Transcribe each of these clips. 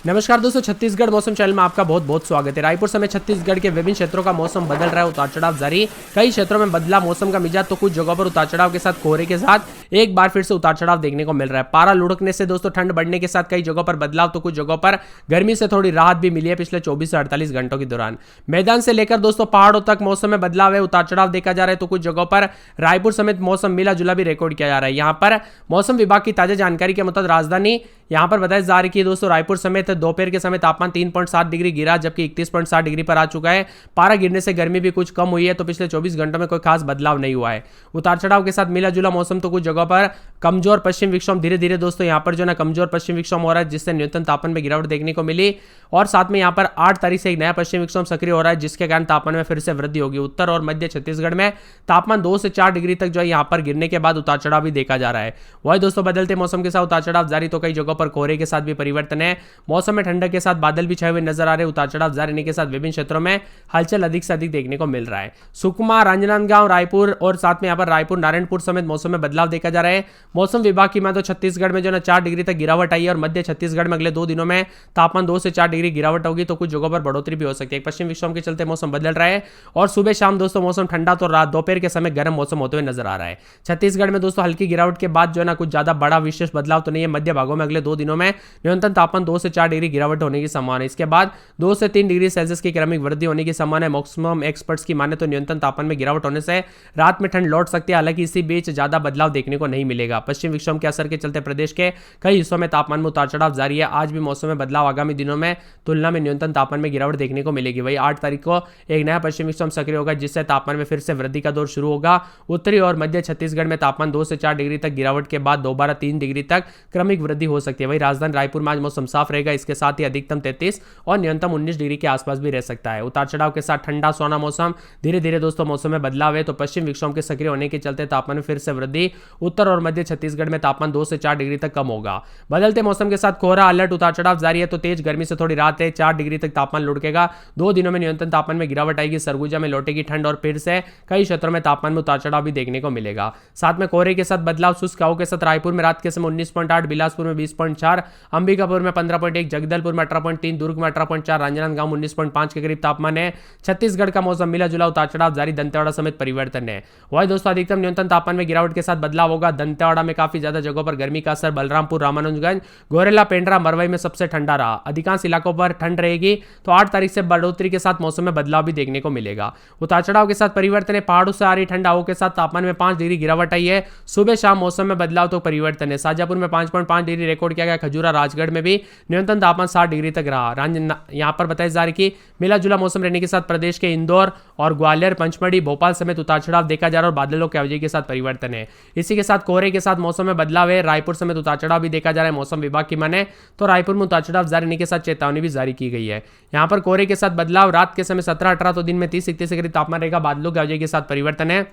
नमस्कार दोस्तों, छत्तीसगढ़ मौसम चैनल में आपका बहुत बहुत स्वागत है। रायपुर समेत छत्तीसगढ़ के विभिन्न क्षेत्रों का मौसम बदल रहा है, उतार चढ़ाव जारी। कई क्षेत्रों में बदला मौसम का मिजाज, तो कुछ जगहों पर उतार चढ़ाव के साथ कोहरे के साथ एक बार फिर से उतार चढ़ाव देखने को मिल रहा है। पारा लुढ़कने से दोस्तों ठंड बढ़ने के साथ कई जगहों पर बदलाव, तो कुछ जगहों पर गर्मी से थोड़ी राहत भी मिली है पिछले 24 से 48 घंटों के दौरान। मैदान से लेकर दोस्तों पहाड़ों तक मौसम में बदलाव है, उतार चढ़ाव देखा जा रहा है। तो कुछ जगहों पर रायपुर समेत मौसम मिला जुला भी रिकॉर्ड किया जा रहा है। यहाँ पर मौसम विभाग की ताजा जानकारी के मुताबिक राजधानी यहाँ पर बताया जा रही है दोस्तों रायपुर समेत दोपहर के समय तापमान 3.7 डिग्री गिरा, जबकि 31.7 डिग्री पर आ चुका है। पारा गिरने से गर्मी भी कुछ कम हुई है, तो पिछले 24 घंटों में कोई खास बदलाव नहीं हुआ है। उतार चढ़ाव के साथ मिला जुला मौसम, तो कुछ जगहों पर कमजोर पश्चिम विक्षोभ धीरे धीरे दोस्तों यहाँ पर जो ना कमजोर पश्चिम विक्षोभ हो रहा है, जिससे न्यूनतम तापमान में गिरावट देखने को मिली। और साथ में यहाँ पर 8 तारीख से एक नया पश्चिम विक्षोभ सक्रिय हो रहा है, जिसके कारण तापमान में फिर से वृद्धि होगी। उत्तर और मध्य छत्तीसगढ़ में तापमान 2 से 4 डिग्री तक जो है यहाँ पर गिरने के बाद उतार चढ़ाव भी देखा जा रहा है। वही दोस्तों बदलते मौसम के साथ उतार चढ़ाव जारी, तो कई जगहों पर कोहरे के साथ भी परिवर्तन है। मौसम में ठंडक के साथ बादल भी छाए हुए नजर आ रहे। उतार चढ़ाव जारी रहने के साथ विभिन्न क्षेत्रों में हलचल अधिक से अधिक देखने को मिल रहा है। सुकमा, राजनांदगांव, रायपुर और साथ में यहाँ पर रायपुर, नारायणपुर समेत मौसम में बदलाव देखा जा रहा है। मौसम विभाग की माने तो छत्तीसगढ़ में जो ना 4 डिग्री तक गिरावट आई है, और मध्य छत्तीसगढ़ में अगले 2 दिनों में तापमान 2 से 4 डिग्री गिरावट होगी, तो कुछ जगहों पर बढ़ोतरी भी हो सकती है। पश्चिम विक्षोभ के चलते मौसम बदल रहा है, और सुबह शाम दोस्तों मौसम ठंडा, तो रात दोपहर के समय गर्म मौसम होते हुए नजर आ रहा है। छत्तीसगढ़ में दोस्तों हल्की गिरावट के बाद जो है ना कुछ ज्यादा बड़ा विशेष बदलाव तो नहीं है। मध्य भागों में अगले 2 दिनों में न्यूनतम तापमान 2 से 4 डिग्री गिरावट होने की संभावना है। इसके बाद 2 से 3 डिग्री सेल्सियस की क्रमिक वृद्धि होने की संभावना है। मैक्सिमम एक्सपर्ट्स की माने तो न्यूनतम तापमान में गिरावट होने से रात में ठंड लौट सकती है, हालांकि इसी बीच ज्यादा बदलाव देखने को नहीं मिलेगा। पश्चिम विक्षोभ के असर के चलते प्रदेश के कई हिस्सों में तापमान में उतार चढ़ाव जारी है। आज भी मौसम में बदलाव, आगामी दिनों में तुलना में न्यूनतम तापमान में गिरावट देखने को मिलेगी। वही 8 तारीख को एक नया पश्चिम विक्षोभ सक्रिय होगा, जिससे तापमान में फिर से वृद्धि का दौर शुरू होगा। उत्तरी और मध्य छत्तीसगढ़ में तापमान 2 से 4 डिग्री तक गिरावट के बाद दोबारा 3 डिग्री तक क्रमिक वृद्धि हो सकती है। वही राजधानी रायपुर में आज मौसम साफ रहेगा, इसके साथ ही अधिकतम 33 और न्यूनतम 19 डिग्री के आसपास भी रह सकता है। उतार चढ़ाव के साथ ठंडा सोना मौसम, धीरे धीरे दोस्तों मौसम में बदलाव है, तो पश्चिम विक्षोभ के सक्रिय होने के चलते तापमान में फिर से वृद्धि। उत्तर और मध्य छत्तीसगढ़ में तापमान 2 से 4 डिग्री तक कम होगा। बदलते मौसम के साथ कोहरा अलर्ट, उतार चढ़ाव जारी है, तो तेज गर्मी से थोड़ी राहत है। 4 डिग्री तक तापमान लुढ़केगा। 2 दिनों में न्यूनतम तापमान में गिरावट आएगी। सरगुजा में लौटेगी ठंड, और फिर से कई क्षेत्रों में तापमान में उतार चढ़ाव भी देखने को मिलेगा। साथ में कोहरे के साथ बदलाव, शुष्क हवाओं के साथ रायपुर में रात के समय 19.8, बिलासपुर में 20.4, अंबिकापुर में 15.1, जगदलपुर में 18.3, दुर्ग में 18.4, राजनांदगांव में 19.5 के करीब तापमान है। छत्तीसगढ़ का मौसम मिला जुला, उतार चढ़ाव जारी, दंतेवाड़ा समेत परिवर्तन है। वही दोस्तों अधिकतम न्यूनतम तापमान में गिरावट के साथ बदलाव होगा। दंतेवाड़ा में काफी ज्यादा जगहों पर गर्मी का असर, बलरामपुर, रामानुजगंज, गोरेला, पेंड्रा, मरवाई में सबसे ठंडा रहा। अधिकांश इलाकों पर ठंड रहेगी, तो 8 तारीख से बढ़ोतरी के साथ मौसम में बदलाव भी देखने को मिलेगा। उतार चढ़ाव के साथ परिवर्तन है। पहाड़ों से आ रही ठंड हवाओं के साथ तापमान में 5 डिग्री गिरावट आई है। सुबह शाम मौसम में बदलाव, तो परिवर्तन है। शाजापुर में 5.5 डिग्री रिकॉर्ड किया गया। खजूरा, राजगढ़ में भी न्यूनतम तापमान 7 डिग्री तक रहा। यहाँ पर बताया जा रहा है कि मिला जुला मौसम रहने के साथ प्रदेश के इंदौर और ग्वालियर, पंचमढ़ी, भोपाल समेत उतार चढ़ाव देखा जा रहा है, और बादलों के अवधि के साथ परिवर्तन है। इसी के साथ कोहरे के साथ मौसम में बदलाव है। रायपुर समेत उतार चढ़ाव भी देखा जा रहा है। मौसम विभाग की माने तो रायपुर में उतार चढ़ाव जारी रहने के साथ चेतावनी भी जारी की गई है। यहाँ पर कोहरे के साथ बदलाव, रात के समय 17-18, तो दिन में 30-31 के करीब तापमान रहेगा। बादलों के अवधि के साथ परिवर्तन है।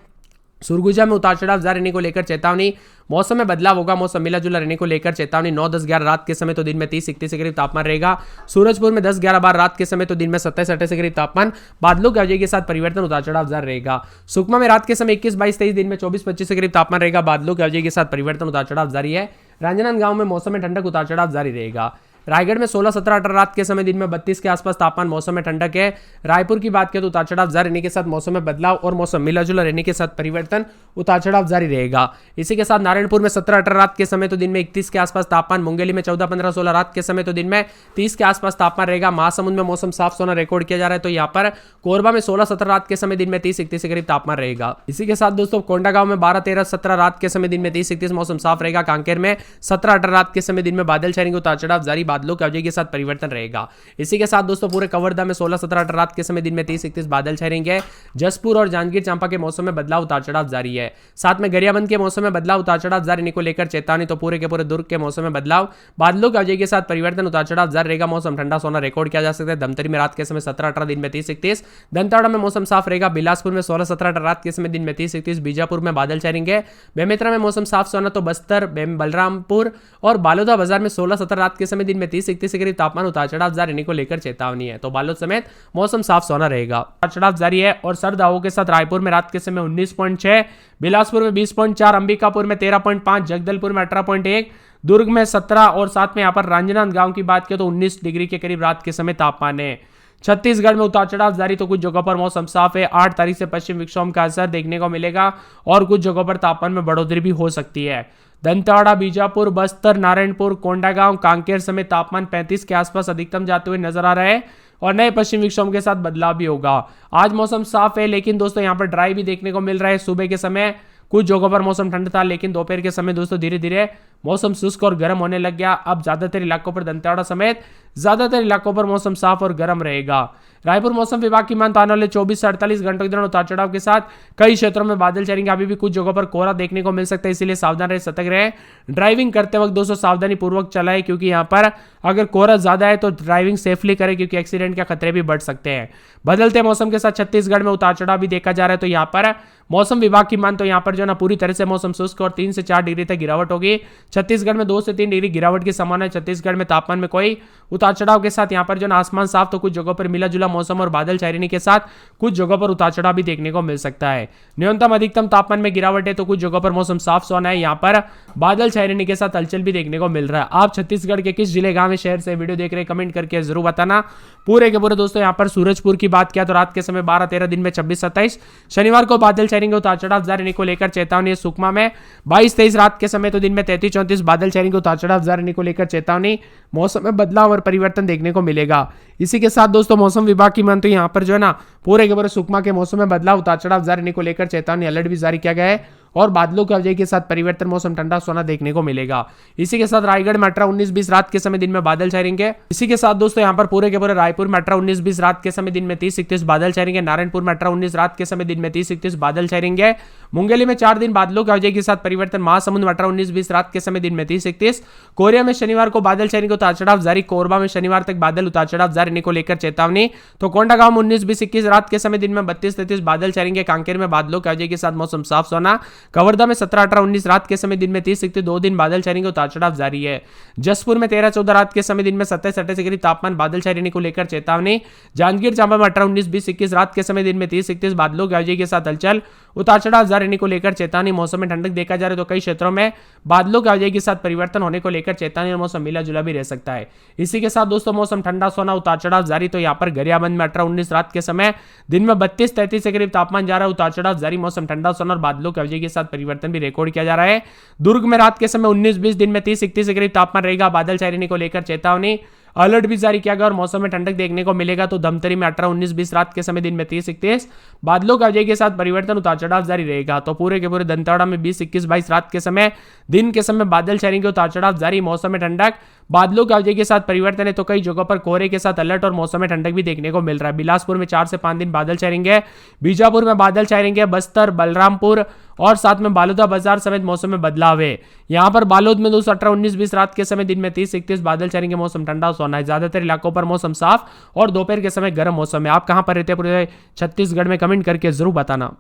सुरगुजा में उतार चढ़ाव जारी रहने को लेकर चेतावनी। मौसम में बदलाव होगा, मौसम मिला जुला रहने को लेकर चेतावनी। 9, 10, 11 रात के समय, तो दिन में 30-31 के करीब तापमान रहेगा। सूरजपुर में 10, 11 बार रात के समय, तो दिन में 27-28 के करीब तापमान। बादलों की अवधि के साथ परिवर्तन, उतार चढ़ाव जारी रहेगा। सुकमा में रात के समय 21, 22, 23, दिन में 24-25 के करीब तापमान रहेगा। बादलों की अवधि के साथ परिवर्तन, उतार चढ़ाव जारी है। राजनांदगांव में मौसम में ठंडक, उतार चढ़ाव जारी रहेगा। रायगढ़ में 16, 17, 18 रात के समय, दिन में 32 के आसपास तापमान, मौसम में ठंडक है। रायपुर की बात करें तो उतार चढ़ाव जारी रहने के साथ मौसम में बदलाव, और मौसम मिला जुला रहने के साथ परिवर्तन, उतार चढ़ाव जारी रहेगा। इसी के साथ नारायणपुर में 17, 18 रात के समय, तो दिन में 31 के आसपास तापमान। मुंगेली में 14, 15, 16 रात के समय, तो दिन में 30 के आसपास तापमान रहेगा। महासमुंद में मौसम साफ सोना रिकॉर्ड किया जा रहा है, तो यहाँ पर कोरबा में 16, 17 रात के समय, दिन में 30-31 के करीब तापमान रहेगा। इसी के साथ दोस्तों कोंडागांव में 12, 13, 17 रात के समय, दिन में 30-31 मौसम साफ रहेगा। कांकेर में 17, 18 रात के समय, दिन में बादल छाएंगे, उतार चढ़ाव जारी, बादलों की अवधि के साथ परिवर्तन रहेगा। इसी के साथ दोस्तों पूरे कवर्धा में 16, 17, 18 रात के समय, दिन में 30-31 बादल छाएंगे। जसपुर और जांजगीर चांपा के मौसम में बदलाव, उतार चढ़ाव जारी है। साथ में गरियाबंद के मौसम में बदलाव, उतार चढ़ाव जारी रहने को लेकर चेतावनी। तो पूरे के पूरे दुर्ग के मौसम में बदलाव, बादलों की अवधि के साथ परिवर्तन, उतार चढ़ाव जारी रहेगा। मौसम ठंडा सोना रिकॉर्ड किया जा सकता है। धमतरी में रात के समय 17, 18, दिन में 30-31। दंतेवाड़ा में मौसम साफ रहेगा। बिलासपुर में 16, 17, 18 रात के समय, दिन में 30-31। बीजापुर में बादल छाएंगे। बेमेतरा में मौसम साफ सोना, तो बस्तर, बलरामपुर और बालोदा बाजार में 16, 17 रात के समय, दिन में में 30-31 के करीब तापमान उतार चढ़ाव जारी रहने को लेकर चेतावनी है। तो बालोद समेत मौसम साफ सोना रहेगा। उतार चढ़ाव जारी है और सर्द हवाओं के साथ रायपुर में रात के समय 19.6, बिलासपुर में 20.4, अंबिकापुर में 13.5, जगदलपुर में 18.1, दुर्ग में 17 और साथ में यहाँ पर रांजनांदगांव की बात करें तो 19 डिग्री के करीब रात के समय तापमान है। छत्तीसगढ़ में उतार चढ़ाव जारी, तो कुछ जगहों पर मौसम साफ है। 8 तारीख से पश्चिम विक्षोभ का असर देखने को मिलेगा और कुछ जगहों पर तापमान में बढ़ोतरी भी हो सकती है। दंतेवाड़ा, बीजापुर, बस्तर, नारायणपुर, कोंडागांव, कांकेर समेत तापमान 35 के आसपास अधिकतम जाते हुए नजर आ रहा है और नए पश्चिम विक्षोभ के साथ बदलाव भी होगा। आज मौसम साफ है, लेकिन दोस्तों यहाँ पर ड्राई भी देखने को मिल रहा है। सुबह के समय कुछ जगहों पर मौसम ठंडा था, लेकिन दोपहर के समय दोस्तों धीरे धीरे मौसम शुष्क और गर्म होने लग गया। अब ज्यादातर इलाकों पर, दंतेवाड़ा समेत ज्यादातर इलाकों पर मौसम साफ और गर्म रहेगा। रायपुर मौसम विभाग की मानता आने वाले 24 से 48 घंटों के दौरान उतार चढ़ाव के साथ कई क्षेत्रों में बादल चलेंगे। अभी भी कुछ जगहों पर कोहरा देखने को मिल सकता है, इसीलिए सावधान रहे, सतर्क रहे। ड्राइविंग करते वक्त दोस्तों सावधानी पूर्वक चलाएं, क्योंकि यहाँ पर अगर कोहरा ज्यादा है तो ड्राइविंग सेफली करें, क्योंकि एक्सीडेंट के खतरे भी बढ़ सकते हैं। बदलते मौसम के साथ छत्तीसगढ़ में उतार चढ़ाव भी देखा जा रहा है। तो यहाँ पर मौसम विभाग की मान तो यहाँ पर जो ना पूरी तरह से मौसम शुष्क और 3 से 4 डिग्री तक गिरावट होगी। छत्तीसगढ़ में 2 से 3 डिग्री गिरावट की संभावना है। छत्तीसगढ़ में तापमान में कोई उतार चढ़ाव के साथ यहाँ पर जो ना आसमान साफ, तो कुछ जगहों पर मिला जुला मौसम और बादल छाए रहने के साथ कुछ जगहों पर उतार चढ़ाव भी देखने को मिल सकता है। न्यूनतम अधिकतम तापमान में गिरावट है, तो कुछ जगहों पर मौसम साफ सोना है। यहाँ पर बादल छाए रहने के साथ हलचल भी देखने को मिल रहा है। आप छत्तीसगढ़ के किस जिले, गांव, शहर से वीडियो देख रहे हैं, कमेंट करके जरूर बताना। पूरे के पूरे दोस्तों यहाँ पर सूरजपुर की बात किया तो रात के समय 12-13, दिन में 26-27, शनिवार को बादल छाएंगे, उतार चढ़ाव जारी रहने को लेकर चेतावनी। सुकमा में 22-23 रात के समय, तो दिन में 33-34 बादल छाएंगे, उतार चढ़ाव जारी रहने को लेकर चेतावनी। मौसम में बदलाव और परिवर्तन देखने को मिलेगा। इसी के साथ दोस्तों मौसम विभाग की मान तो यहाँ पर जो है ना पूरे के पूरे सुकमा के मौसम में बदलाव, उतार चढ़ाव जारी रहने को लेकर चेतावनी, अलर्ट भी जारी किया गया है और बादलों की वजह के साथ परिवर्तन, मौसम ठंडा सोना देखने को मिलेगा। इसी के साथ रायगढ़ में 18-19-20 रात के समय, दिन में बादल छाए रहेंगे। इसी के साथ दोस्तों यहाँ पर पूरे के पूरे रायपुर में 18-19-20 रात के समय, दिन में 30-31 बादल छाए रहेंगे। नारायणपुर में 18-19 रात के समय, दिन में 30-31 बादल छाए रहेंगे। मुंगेली में 4 दिन बादलों की वजह के साथ परिवर्तन। महासमुंद में 18-19-20 रात के समय, दिन में 30-31। कोरिया में शनिवार को बादल छाए रहेंगे, उतार चढ़ाव जारी। कोरबा में शनिवार तक बादल, उतार चढ़ाव जारी रहने को लेकर चेतावनी। तो कोंडागांव में 19-20-21 रात के समय, दिन में 32-33 बादल छाए रहेंगे। कांकेर में बादलों की वजह के साथ मौसम साफ सोना। कवर्धा में 17-18-19 रात के समय, दिन में 30-31 2 दिन बादल छाए रहेंगे, उतार चढ़ाव जारी है। जसपुर में 13-14 रात के समय, दिन में 27-28 के करीब तापमान, बादल छाए रहने को लेकर चेतावनी। जांजगीर चांपा में 18-19-20-21 रात के समय, दिन में 30-31 बादलों की वजह के साथ हलचल, उतार चढ़ाव जारी रहने को लेकर चेतावनी। मौसम में ठंडक देखा जा रहा है, तो कई क्षेत्रों में बादलों की वजह के साथ परिवर्तन होने को लेकर चेतावनी और मौसम मिला जुला भी रह सकता है। इसी के साथ दोस्तों मौसम ठंडा सोना, उतार चढ़ाव जारी। तो यहाँ पर गरियाबंद में 18-19 रात के समय, दिन में 32-33 के करीब तापमान जा रहा है, उतार चढ़ाव जारी। मौसम ठंडा सोना और बादलों की वजह के साथ परिवर्तन भी रिकॉर्ड किया जा रहा है। दुर्ग में रात के समय 19-20, दिन में 30-31 के करीब तापमान रहेगा, बादल छाए रहने को लेकर चेतावनी। अलर्ट भी जारी किया गया और मौसम में ठंडक देखने को मिलेगा। तो धमतरी में 18-19-20 रात के समय, दिन में 30-31 बादलों की वजह के साथ परिवर्तन, उतार चढ़ाव जारी रहेगा। तो पूरे के पूरे दंतेवाड़ा में 20-21-22 रात के समय, दिन के समय बादल छाए रहेंगे, उतार चढ़ाव जारी। मौसम में ठंडक, बादलों की वजह के साथ परिवर्तन है, तो कई जगहों पर कोहरे के साथ अलर्ट और मौसम में ठंडक भी देखने को मिल रहा है। बिलासपुर में 4 से 5 दिन बादल छाए रहेंगे। बीजापुर में बादल छाए रहेंगे। बस्तर, बलरामपुर और साथ में बालोदा बाजार समेत मौसम में बदलाव है। यहाँ पर बालोद में 18-19-20 रात के समय, दिन में 30-31 बादल छाए रहेंगे, मौसम ठंडा सोना है। ज्यादातर इलाकों पर मौसम साफ और दोपहर के समय गर्म मौसम है। आप कहां पर रहते हैं पूरे छत्तीसगढ़ में, कमेंट करके जरूर बताना।